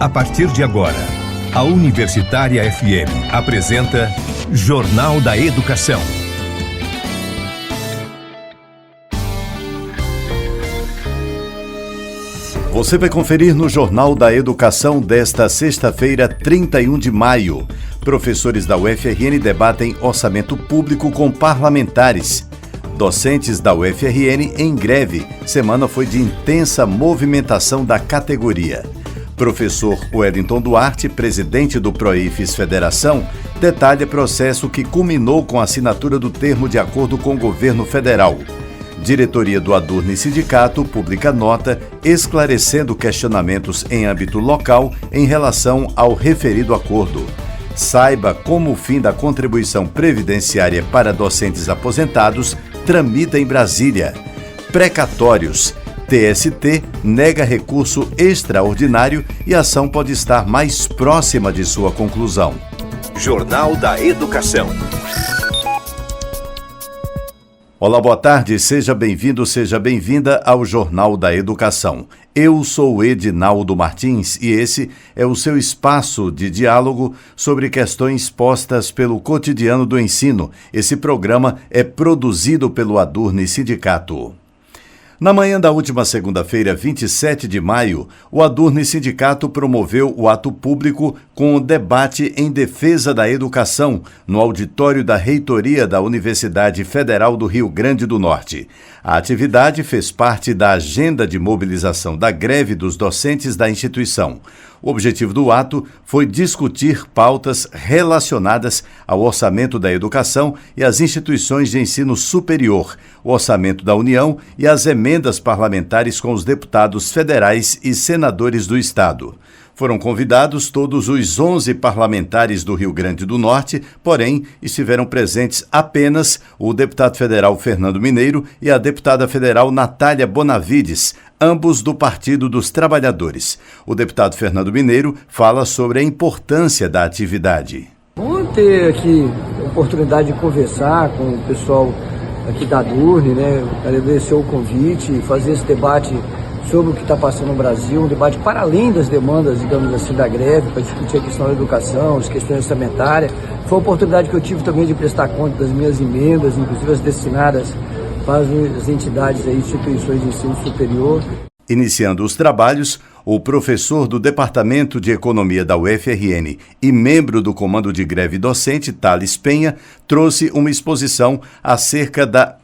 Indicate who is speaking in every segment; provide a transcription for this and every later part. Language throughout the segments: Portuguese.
Speaker 1: A partir de agora, a Universitária FM apresenta Jornal da Educação.
Speaker 2: Você vai conferir no Jornal da Educação desta sexta-feira, 31 de maio. Professores da UFRN debatem orçamento público com parlamentares. Docentes da UFRN em greve. Semana foi de intensa movimentação da categoria. Professor Wellington Duarte, presidente do Proifes Federação, detalha processo que culminou com a assinatura do termo de acordo com o governo federal. Diretoria do Adurne Sindicato publica nota esclarecendo questionamentos em âmbito local em relação ao referido acordo. Saiba como o fim da contribuição previdenciária para docentes aposentados tramita em Brasília. Precatórios. TST nega recurso extraordinário e a ação pode estar mais próxima de sua conclusão.
Speaker 1: Jornal da Educação.
Speaker 2: Olá, boa tarde, seja bem-vindo, seja bem-vinda ao Jornal da Educação. Eu sou Edinaldo Martins e esse é o seu espaço de diálogo sobre questões postas pelo cotidiano do ensino. Esse programa é produzido pelo Adurne Sindicato. Na manhã da última segunda-feira, 27 de maio, o Adurne Sindicato promoveu o ato público com o debate em defesa da educação no auditório da Reitoria da Universidade Federal do Rio Grande do Norte. A atividade fez parte da agenda de mobilização da greve dos docentes da instituição. O objetivo do ato foi discutir pautas relacionadas ao orçamento da educação e às instituições de ensino superior, o orçamento da União e as emendas parlamentares com os deputados federais e senadores do Estado. Foram convidados todos os 11 parlamentares do Rio Grande do Norte, porém estiveram presentes apenas o deputado federal Fernando Mineiro e a deputada federal Natália Bonavides, ambos do Partido dos Trabalhadores. O deputado Fernando Mineiro fala sobre a importância da atividade.
Speaker 3: Vamos ter aqui a oportunidade de conversar com o pessoal aqui da Adurne, agradecer o convite, fazer esse debate sobre o que está passando no Brasil, um debate para além das demandas, digamos assim, da greve, para discutir a questão da educação, as questões orçamentárias. Foi a oportunidade que eu tive também de prestar conta das minhas emendas, inclusive as destinadas para as entidades e instituições de ensino superior.
Speaker 2: Iniciando os trabalhos, o professor do Departamento de Economia da UFRN e membro do Comando de Greve Docente, Thales Penha, trouxe uma exposição acerca da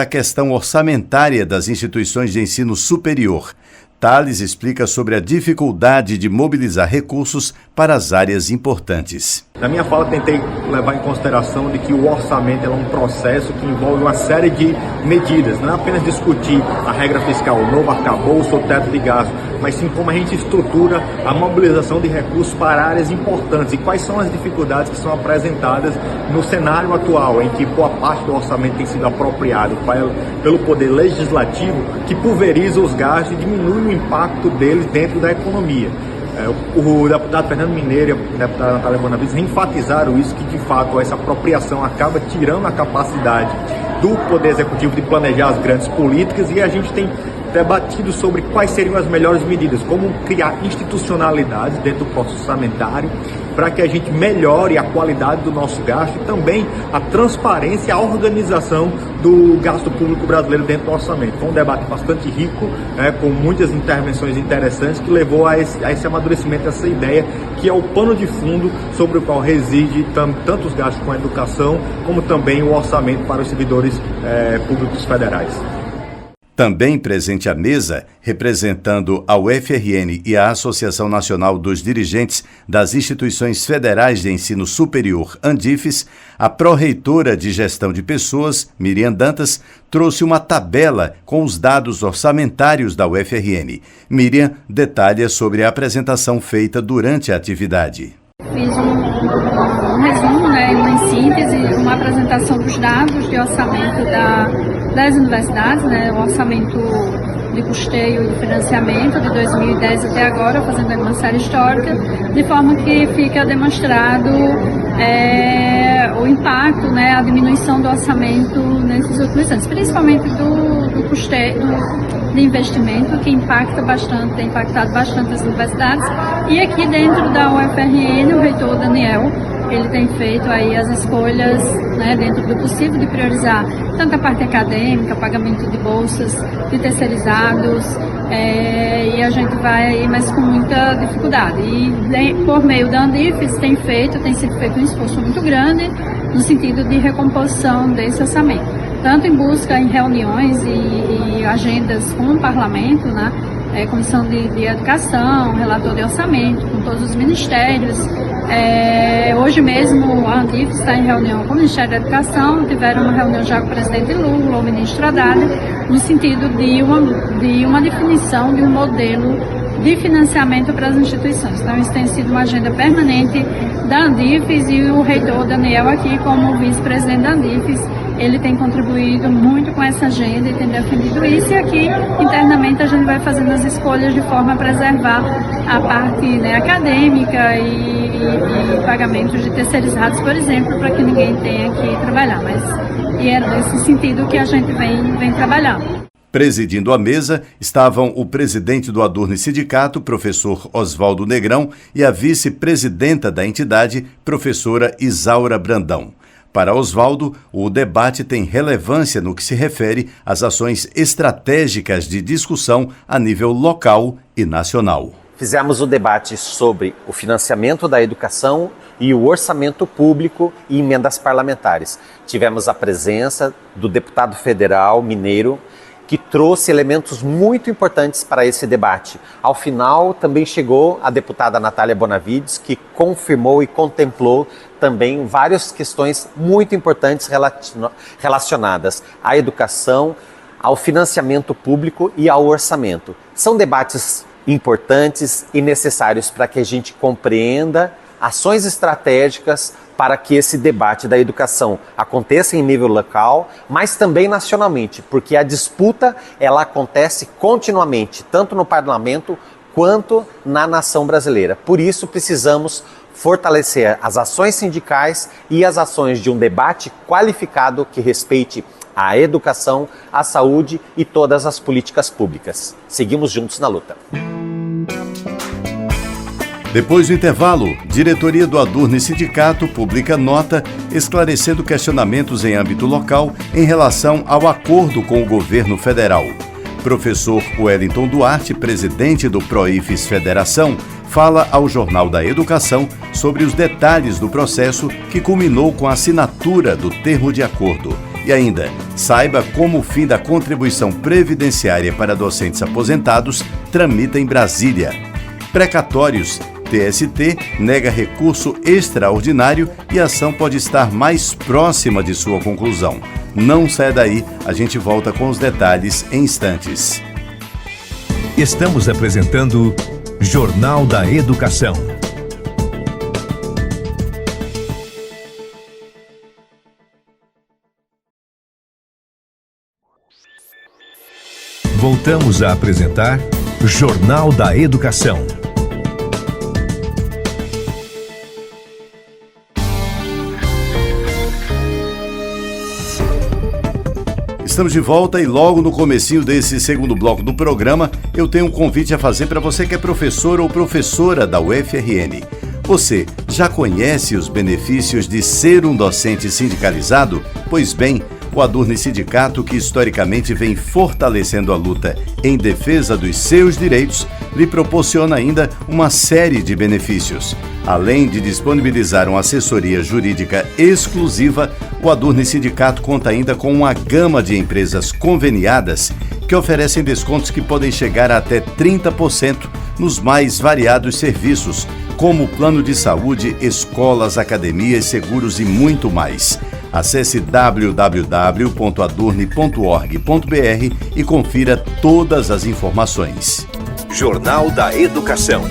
Speaker 2: questão orçamentária das instituições de ensino superior. Thales explica sobre a dificuldade de mobilizar recursos para as áreas importantes.
Speaker 4: Na minha fala, tentei levar em consideração de que o orçamento é um processo que envolve uma série de medidas. Não é apenas discutir a regra fiscal, o novo arcabouço ou teto de gasto, mas sim como a gente estrutura a mobilização de recursos para áreas importantes e quais são as dificuldades que são apresentadas no cenário atual, em que boa parte do orçamento tem sido apropriado pelo Poder Legislativo, que pulveriza os gastos e diminui o impacto deles dentro da economia. O deputado Fernando Mineiro e a deputada Natália Bonavides enfatizaram isso, que de fato essa apropriação acaba tirando a capacidade do Poder Executivo de planejar as grandes políticas, e a gente tem debatido sobre quais seriam as melhores medidas, como criar institucionalidades dentro do processo orçamentário para que a gente melhore a qualidade do nosso gasto e também a transparência e a organização do gasto público brasileiro dentro do orçamento. Foi um debate bastante rico, com muitas intervenções interessantes, que levou a esse amadurecimento, essa ideia que é o pano de fundo sobre o qual reside tanto os gastos com a educação, como também o orçamento para os servidores públicos federais.
Speaker 2: Também presente à mesa, representando a UFRN e a Associação Nacional dos Dirigentes das Instituições Federais de Ensino Superior, ANDIFES, a pró-reitora de Gestão de Pessoas, Miriam Dantas, trouxe uma tabela com os dados orçamentários da UFRN. Miriam detalha sobre a apresentação feita durante a atividade.
Speaker 5: Fiz um resumo, em síntese, uma apresentação dos dados de orçamento das universidades, o orçamento de custeio e financiamento de 2010 até agora, fazendo uma série histórica, de forma que fica demonstrado o impacto, a diminuição do orçamento nesses últimos anos, principalmente do custeio, de investimento que impacta bastante, tem impactado bastante as universidades. E aqui dentro da UFRN, o reitor Daniel, ele tem feito aí as escolhas, né, dentro do possível, de priorizar tanto a parte acadêmica, pagamento de bolsas, de terceirizados, e a gente vai aí, mas com muita dificuldade. E por meio da Andifes tem sido feito um esforço muito grande no sentido de recomposição desse orçamento, tanto em busca em reuniões e agendas com o parlamento, né, Comissão de Educação, relator de orçamento, com todos os ministérios. Hoje mesmo a Andifes está em reunião com o Ministério da Educação, tiveram uma reunião já com o presidente Lula, o ministro Haddad, no sentido de uma definição de um modelo de financiamento para as instituições. Então isso tem sido uma agenda permanente da Andifes, e o reitor Daniel aqui como vice-presidente da Andifes, ele tem contribuído muito com essa agenda e tem defendido isso, e aqui internamente a gente vai fazendo as escolhas de forma a preservar a parte, né, acadêmica e pagamentos de terceirizados, por exemplo, para que ninguém tenha que trabalhar, e é nesse sentido que a gente vem trabalhando.
Speaker 2: Presidindo a mesa estavam o presidente do Adurne Sindicato, professor Oswaldo Negrão, e a vice-presidenta da entidade, professora Isaura Brandão. Para Oswaldo, o debate tem relevância no que se refere às ações estratégicas de discussão a nível local e nacional.
Speaker 6: Fizemos o debate sobre o financiamento da educação e o orçamento público e emendas parlamentares. Tivemos a presença do deputado federal mineiro, que trouxe elementos muito importantes para esse debate. Ao final, também chegou a deputada Natália Bonavides, que confirmou e contemplou também várias questões muito importantes relacionadas à educação, ao financiamento público e ao orçamento. São debates importantes e necessários para que a gente compreenda ações estratégicas para que esse debate da educação aconteça em nível local, mas também nacionalmente, porque a disputa ela acontece continuamente, tanto no parlamento quanto na nação brasileira. Por isso precisamos fortalecer as ações sindicais e as ações de um debate qualificado que respeite a educação, a saúde e todas as políticas públicas. Seguimos juntos na luta.
Speaker 2: Depois do intervalo, diretoria do Adurne Sindicato publica nota esclarecendo questionamentos em âmbito local em relação ao acordo com o governo federal. Professor Wellington Duarte, presidente do Proifes Federação, fala ao Jornal da Educação sobre os detalhes do processo que culminou com a assinatura do termo de acordo. E ainda, saiba como o fim da contribuição previdenciária para docentes aposentados tramita em Brasília. Precatórios. TST nega recurso extraordinário e a ação pode estar mais próxima de sua conclusão. Não saia daí, a gente volta com os detalhes em instantes.
Speaker 1: Estamos apresentando Jornal da Educação. Voltamos a apresentar Jornal da Educação.
Speaker 2: Estamos de volta e logo no comecinho desse segundo bloco do programa, eu tenho um convite a fazer para você que é professor ou professora da UFRN. Você já conhece os benefícios de ser um docente sindicalizado? Pois bem, o Adurne Sindicato, que historicamente vem fortalecendo a luta em defesa dos seus direitos, lhe proporciona ainda uma série de benefícios. Além de disponibilizar uma assessoria jurídica exclusiva, o Adurne Sindicato conta ainda com uma gama de empresas conveniadas que oferecem descontos que podem chegar a até 30% nos mais variados serviços, como plano de saúde, escolas, academias, seguros e muito mais. Acesse www.adurne.org.br e confira todas as informações.
Speaker 1: Jornal da Educação.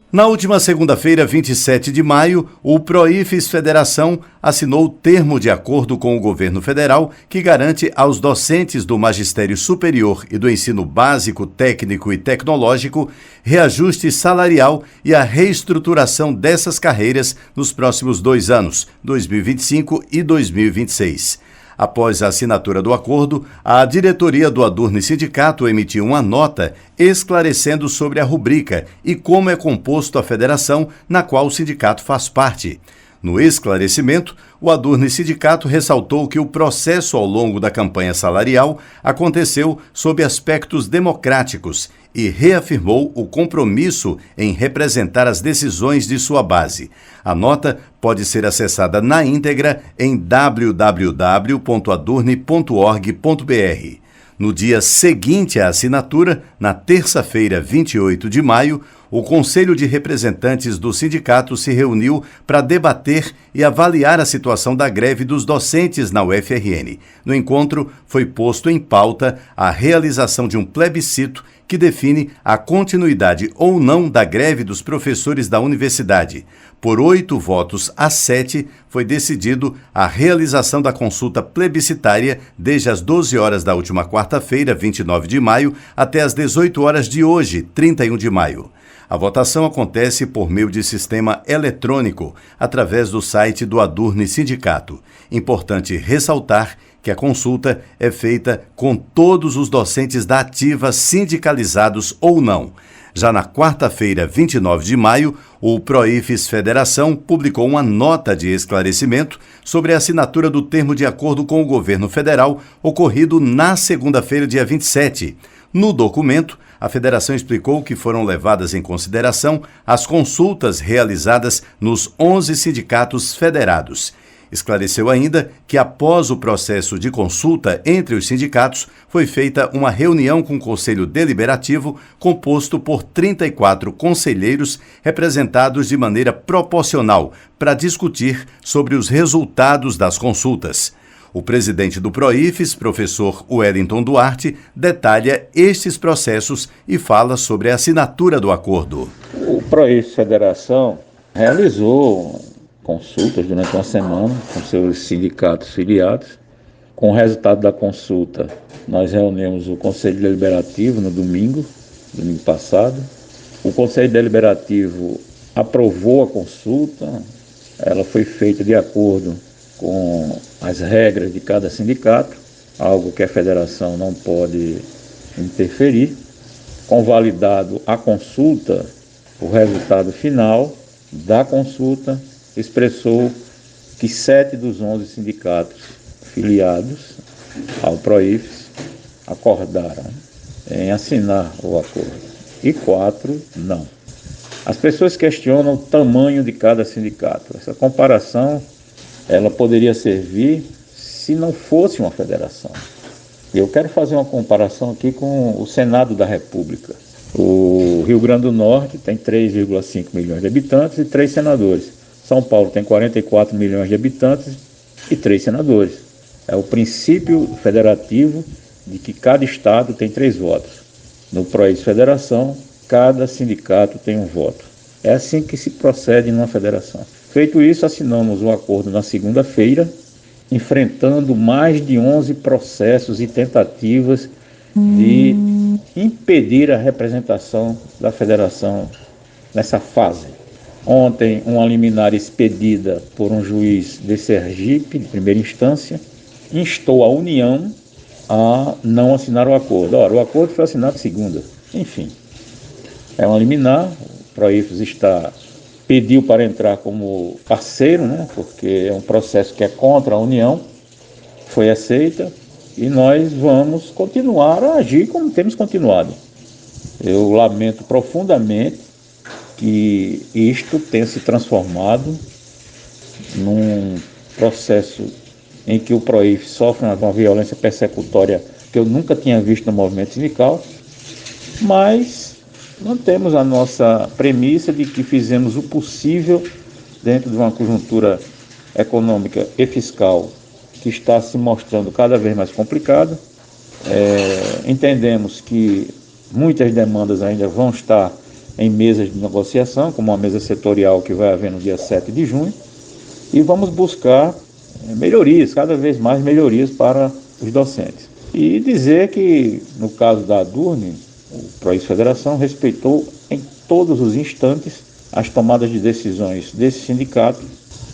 Speaker 2: Na última segunda-feira, 27 de maio, o Proifes Federação assinou o termo de acordo com o governo federal que garante aos docentes do magistério superior e do ensino básico, técnico e tecnológico reajuste salarial e a reestruturação dessas carreiras nos próximos 2 anos, 2025 e 2026. Após a assinatura do acordo, a diretoria do Adurne Sindicato emitiu uma nota esclarecendo sobre a rubrica e como é composto a federação na qual o sindicato faz parte. No esclarecimento, o Adurne Sindicato ressaltou que o processo ao longo da campanha salarial aconteceu sob aspectos democráticos e reafirmou o compromisso em representar as decisões de sua base. A nota pode ser acessada na íntegra em www.adurne.org.br. No dia seguinte à assinatura, na terça-feira, 28 de maio, o Conselho de Representantes do sindicato se reuniu para debater e avaliar a situação da greve dos docentes na UFRN. No encontro, foi posto em pauta a realização de um plebiscito que define a continuidade ou não da greve dos professores da universidade. Por 8 votos a 7, foi decidido a realização da consulta plebiscitária desde as 12 horas da última quarta-feira, 29 de maio, até as 18 horas de hoje, 31 de maio. A votação acontece por meio de sistema eletrônico, através do site do Adurne Sindicato. Importante ressaltar que a consulta é feita com todos os docentes da ativa sindicalizados ou não. Já na quarta-feira, 29 de maio, o Proifes Federação publicou uma nota de esclarecimento sobre a assinatura do termo de acordo com o governo federal, ocorrido na segunda-feira, dia 27. No documento, a federação explicou que foram levadas em consideração as consultas realizadas nos 11 sindicatos federados. Esclareceu ainda que, após o processo de consulta entre os sindicatos, foi feita uma reunião com o Conselho Deliberativo, composto por 34 conselheiros representados de maneira proporcional, para discutir sobre os resultados das consultas. O presidente do Proifes, professor Wellington Duarte, detalha estes processos e fala sobre a assinatura do acordo.
Speaker 7: O Proifes Federação realizou consultas durante uma semana com seus sindicatos filiados. Com o resultado da consulta, nós reunimos o Conselho Deliberativo no domingo passado. O Conselho Deliberativo aprovou a consulta, ela foi feita de acordo com as regras de cada sindicato, algo que a federação não pode interferir. Convalidado a consulta, o resultado final da consulta expressou que 7 dos 11 sindicatos filiados ao Proifes acordaram em assinar o acordo e 4 não. As pessoas questionam o tamanho de cada sindicato. Essa comparação ela poderia servir se não fosse uma federação. Eu quero fazer uma comparação aqui com o Senado da República. O Rio Grande do Norte tem 3,5 milhões de habitantes e 3 senadores. São Paulo tem 44 milhões de habitantes e 3 senadores. É o princípio federativo de que cada estado tem 3 votos. No Proifes Federação, cada sindicato tem um voto. É assim que se procede numa federação. Feito isso, assinamos o acordo na segunda-feira, enfrentando mais de 11 processos e tentativas de impedir a representação da federação nessa fase. Ontem, uma liminar expedida por um juiz de Sergipe, de primeira instância, instou a União a não assinar o acordo. Ora, o acordo foi assinado segunda. Enfim, é uma liminar, o Proifes pediu para entrar como parceiro, né, porque é um processo que é contra a União, foi aceita e nós vamos continuar a agir como temos continuado. Eu lamento profundamente que isto tenha se transformado num processo em que o Proifes sofre uma violência persecutória que eu nunca tinha visto no movimento sindical, mas mantemos a nossa premissa de que fizemos o possível dentro de uma conjuntura econômica e fiscal que está se mostrando cada vez mais complicada. Entendemos que muitas demandas ainda vão estar em mesas de negociação, como a mesa setorial que vai haver no dia 7 de junho, e vamos buscar melhorias, cada vez mais melhorias para os docentes. E dizer que, no caso da Adurne, o Proifes Federação respeitou em todos os instantes as tomadas de decisões desse sindicato,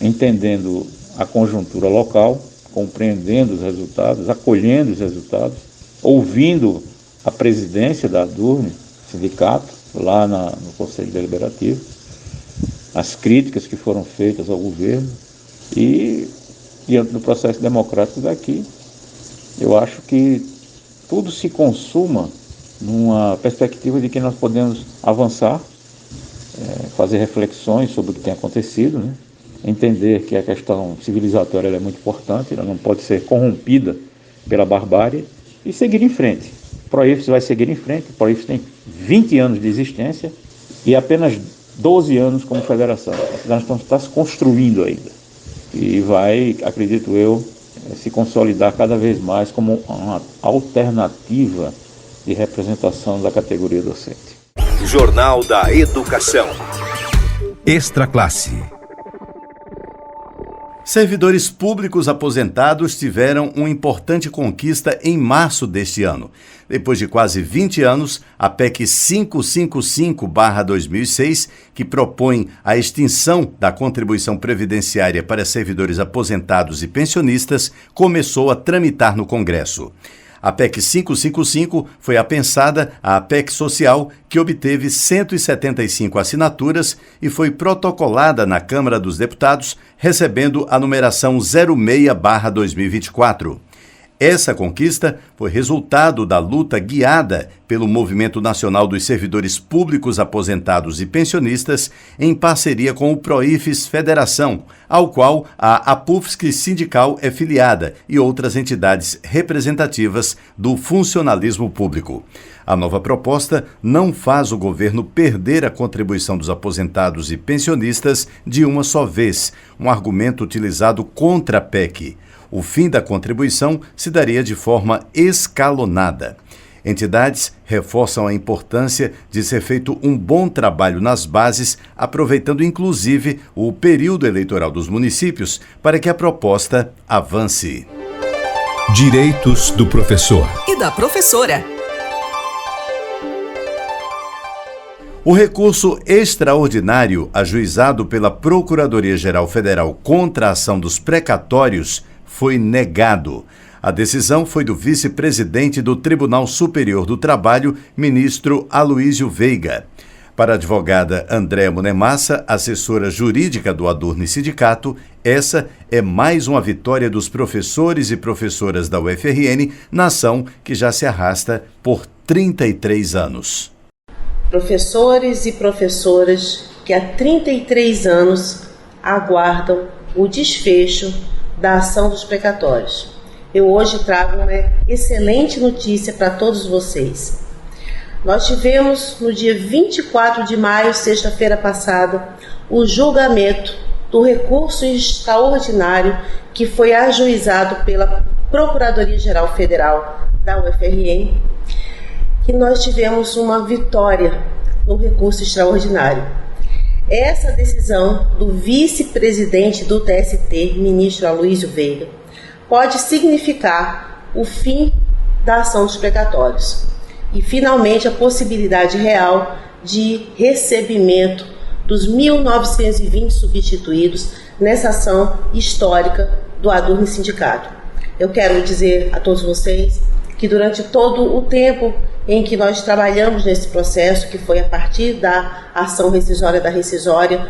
Speaker 7: entendendo a conjuntura local compreendendo os resultados, acolhendo os resultados, ouvindo a presidência da Adurne, sindicato, lá no Conselho Deliberativo, as críticas que foram feitas ao governo e, diante do processo democrático daqui, eu acho que tudo se consuma numa perspectiva de que nós podemos avançar, fazer reflexões sobre o que tem acontecido, né? Entender que a questão civilizatória ela é muito importante, ela não pode ser corrompida pela barbárie e seguir em frente. O Proifes vai seguir em frente, o Proifes tem 20 anos de existência e apenas 12 anos como federação. Nós estamos se construindo ainda e vai, acredito eu, se consolidar cada vez mais como uma alternativa de representação da categoria docente.
Speaker 1: Jornal da Educação. Extra classe.
Speaker 2: Servidores públicos aposentados tiveram uma importante conquista em março deste ano. Depois de quase 20 anos, a PEC 555/2006, que propõe a extinção da contribuição previdenciária para servidores aposentados e pensionistas, começou a tramitar no Congresso. A PEC 555 foi apensada à PEC Social, que obteve 175 assinaturas e foi protocolada na Câmara dos Deputados, recebendo a numeração 06/2024. Essa conquista foi resultado da luta guiada pelo Movimento Nacional dos Servidores Públicos Aposentados e Pensionistas, em parceria com o Proifes Federação, ao qual a APUFSC Sindical é filiada e outras entidades representativas do funcionalismo público. A nova proposta não faz o governo perder a contribuição dos aposentados e pensionistas de uma só vez, um argumento utilizado contra a PEC. O fim da contribuição se daria de forma escalonada. Entidades reforçam a importância de ser feito um bom trabalho nas bases, aproveitando inclusive o período eleitoral dos municípios para que a proposta avance.
Speaker 1: Direitos do professor
Speaker 8: e da professora.
Speaker 2: O recurso extraordinário ajuizado pela Procuradoria-Geral Federal contra a ação dos precatórios foi negado. A decisão foi do vice-presidente do Tribunal Superior do Trabalho, ministro Aloísio Veiga. Para a advogada Andréa Munemassa, assessora jurídica do Adurne Sindicato, essa é mais uma vitória dos professores e professoras da UFRN na ação que já se arrasta por 33 anos.
Speaker 9: Professores e professoras que há 33 anos aguardam o desfecho da ação dos precatórios. Eu hoje trago uma excelente notícia para todos vocês. Nós tivemos no dia 24 de maio, sexta-feira passada, o julgamento do recurso extraordinário que foi ajuizado pela Procuradoria-Geral Federal da UFRN, que nós tivemos uma vitória no recurso extraordinário. Essa decisão do vice-presidente do TST, ministro Aloísio Veiga, pode significar o fim da ação dos precatórios e, finalmente, a possibilidade real de recebimento dos 1.920 substituídos nessa ação histórica do Adurne Sindicato. Eu quero dizer a todos vocês que durante todo o tempo em que nós trabalhamos nesse processo, que foi a partir da ação rescisória da rescisória,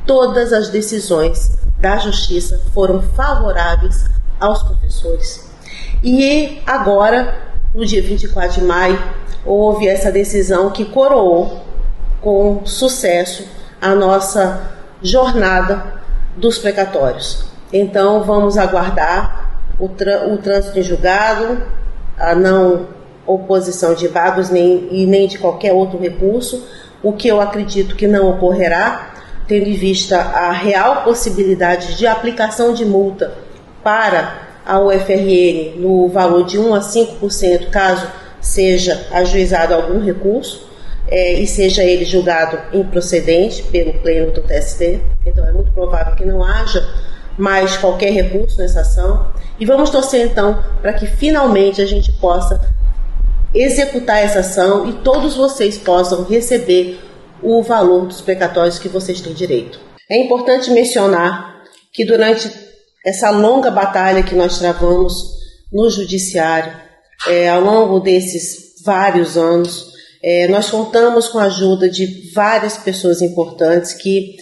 Speaker 9: todas as decisões da Justiça foram favoráveis aos professores. E agora, no dia 24 de maio, houve essa decisão que coroou com sucesso a nossa jornada dos precatórios. Então, vamos aguardar o trânsito em julgado, a não oposição de vagos nem de qualquer outro recurso, o que eu acredito que não ocorrerá, tendo em vista a real possibilidade de aplicação de multa para a UFRN no valor de 1 a 5%, caso seja ajuizado algum recurso e seja ele julgado improcedente pelo pleno do TST. Então é muito provável que não haja mais qualquer recurso nessa ação. E vamos torcer então para que finalmente a gente possa executar essa ação e todos vocês possam receber o valor dos precatórios que vocês têm direito. É importante mencionar que durante essa longa batalha que nós travamos no judiciário ao longo desses vários anos. Nós contamos com a ajuda de várias pessoas importantes que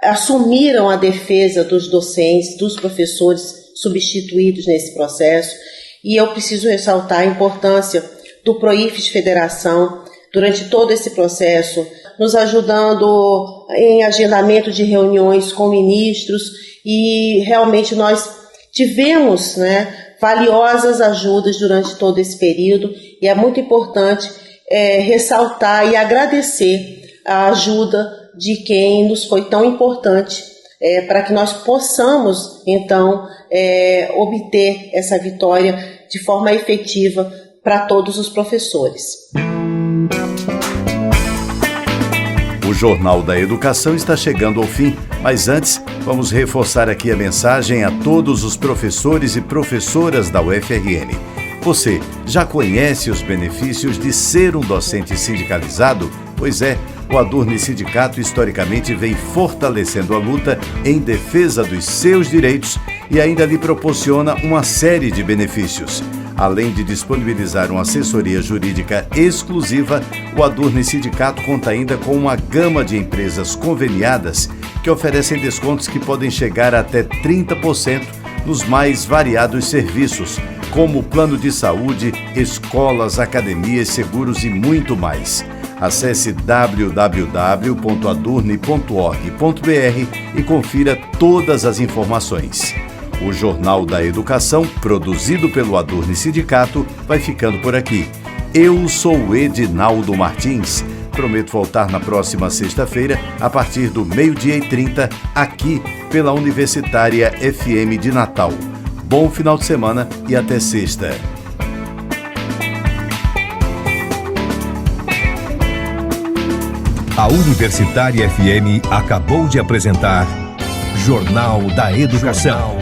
Speaker 9: assumiram a defesa dos docentes, dos professores substituídos nesse processo, e eu preciso ressaltar a importância do Proifes Federação durante todo esse processo, nos ajudando em agendamento de reuniões com ministros, e realmente nós tivemos, valiosas ajudas durante todo esse período, e é muito importante ressaltar e agradecer a ajuda de quem nos foi tão importante para que nós possamos, então, obter essa vitória de forma efetiva para todos os professores.
Speaker 2: O Jornal da Educação está chegando ao fim, mas antes vamos reforçar aqui a mensagem a todos os professores e professoras da UFRN. Você já conhece os benefícios de ser um docente sindicalizado? Pois é, o Adurni Sindicato historicamente vem fortalecendo a luta em defesa dos seus direitos e ainda lhe proporciona uma série de benefícios. Além de disponibilizar uma assessoria jurídica exclusiva, o Adurni Sindicato conta ainda com uma gama de empresas conveniadas que oferecem descontos que podem chegar até 30% nos mais variados serviços, como plano de saúde, escolas, academias, seguros e muito mais. Acesse www.adurni.org.br e confira todas as informações. O Jornal da Educação, produzido pelo Adurni Sindicato, vai ficando por aqui. Eu sou o Edinaldo Martins. Prometo voltar na próxima sexta-feira, a partir do 12h30, aqui pela Universitária FM de Natal. Bom final de semana e até sexta.
Speaker 1: A Universitária FM acabou de apresentar Jornal da Educação.